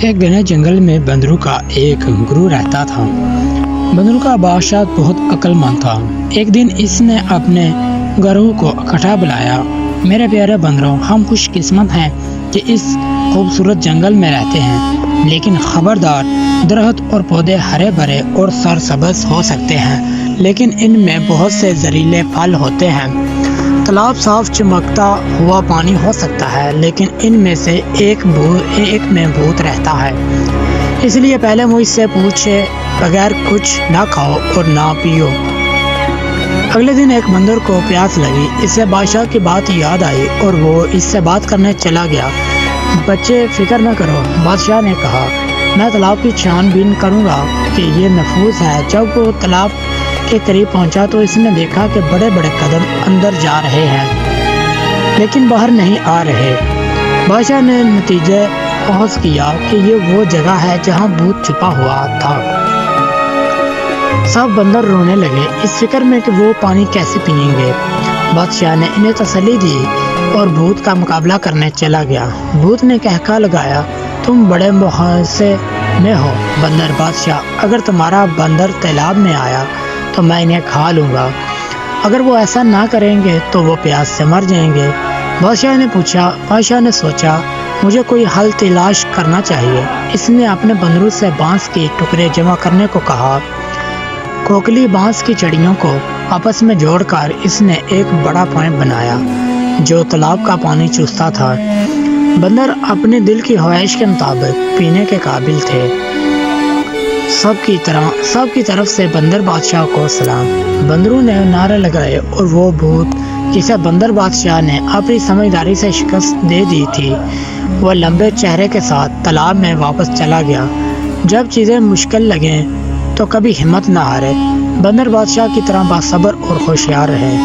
ایک گھنے جنگل میں بندروں کا ایک گروہ رہتا تھا۔ بندروں کا بادشاہ بہت عقل مند تھا۔ ایک دن اس نے اپنے گروہ کو اکٹھا بلایا۔ میرے پیارے بندروں، ہم خوش قسمت ہیں کہ اس خوبصورت جنگل میں رہتے ہیں، لیکن خبردار، درخت اور پودے ہرے بھرے اور سرسبز ہو سکتے ہیں، لیکن ان میں بہت سے زہریلے پھل ہوتے ہیں۔ تالاب صاف چمکتا ہوا پانی ہو سکتا ہے، لیکن ان میں سے ایک میں بھوت رہتا ہے۔ اس لیے پہلے مجھ سے پوچھے بغیر کچھ نہ کھاؤ اور نہ پیو۔ اگلے دن ایک بندر کو پیاس لگی۔ اس سے بادشاہ کی بات یاد آئی اور وہ اس سے بات کرنے چلا گیا۔ بچے، فکر نہ کرو، بادشاہ نے کہا، میں تالاب کی چھان بین کروں گا کہ یہ محفوظ ہے۔ جب وہ تالاب کے قریب پہنچا تو اس نے دیکھا کہ بڑے بڑے قدم اندر جا رہے ہیں، لیکن باہر نہیں آ رہے۔ بادشاہ نے نتیجے اخذ کیا کہ یہ وہ جگہ ہے جہاں بھوت چھپا ہوا تھا۔ سب بندر رونے لگے، اس فکر میں کہ وہ پانی کیسے پئیں گے۔ بادشاہ نے انہیں تسلی دی اور بھوت کا مقابلہ کرنے چلا گیا۔ بھوت نے کہکا لگایا، تم بڑے مغازے میں ہو بندر بادشاہ، اگر تمہارا بندر تالاب میں آیا تو میں انہیں کھا لوں گا، اگر وہ ایسا نہ کریں گے تو وہ پیاس سے مر جائیں گے۔ بادشاہ نے سوچا، مجھے کوئی حل تلاش کرنا چاہیے۔ اس نے اپنے بندروں سے بانس کے ٹکڑے جمع کرنے کو کہا۔ کھوکھلی بانس کی چڑیوں کو آپس میں جوڑ کر اس نے ایک بڑا پائپ بنایا جو تالاب کا پانی چوستا تھا۔ بندر اپنے دل کی خواہش کے مطابق پینے کے قابل تھے۔ سب کی طرف سے بندر بادشاہ کو سلام۔ بندروں نے نعرے لگائے اور وہ بھوت جسے بندر بادشاہ نے اپنی سمجھداری سے شکست دے دی تھی، وہ لمبے چہرے کے ساتھ تالاب میں واپس چلا گیا۔ جب چیزیں مشکل لگیں تو کبھی ہمت نہ ہارے، بندر بادشاہ کی طرح باصبر اور ہوشیار رہے۔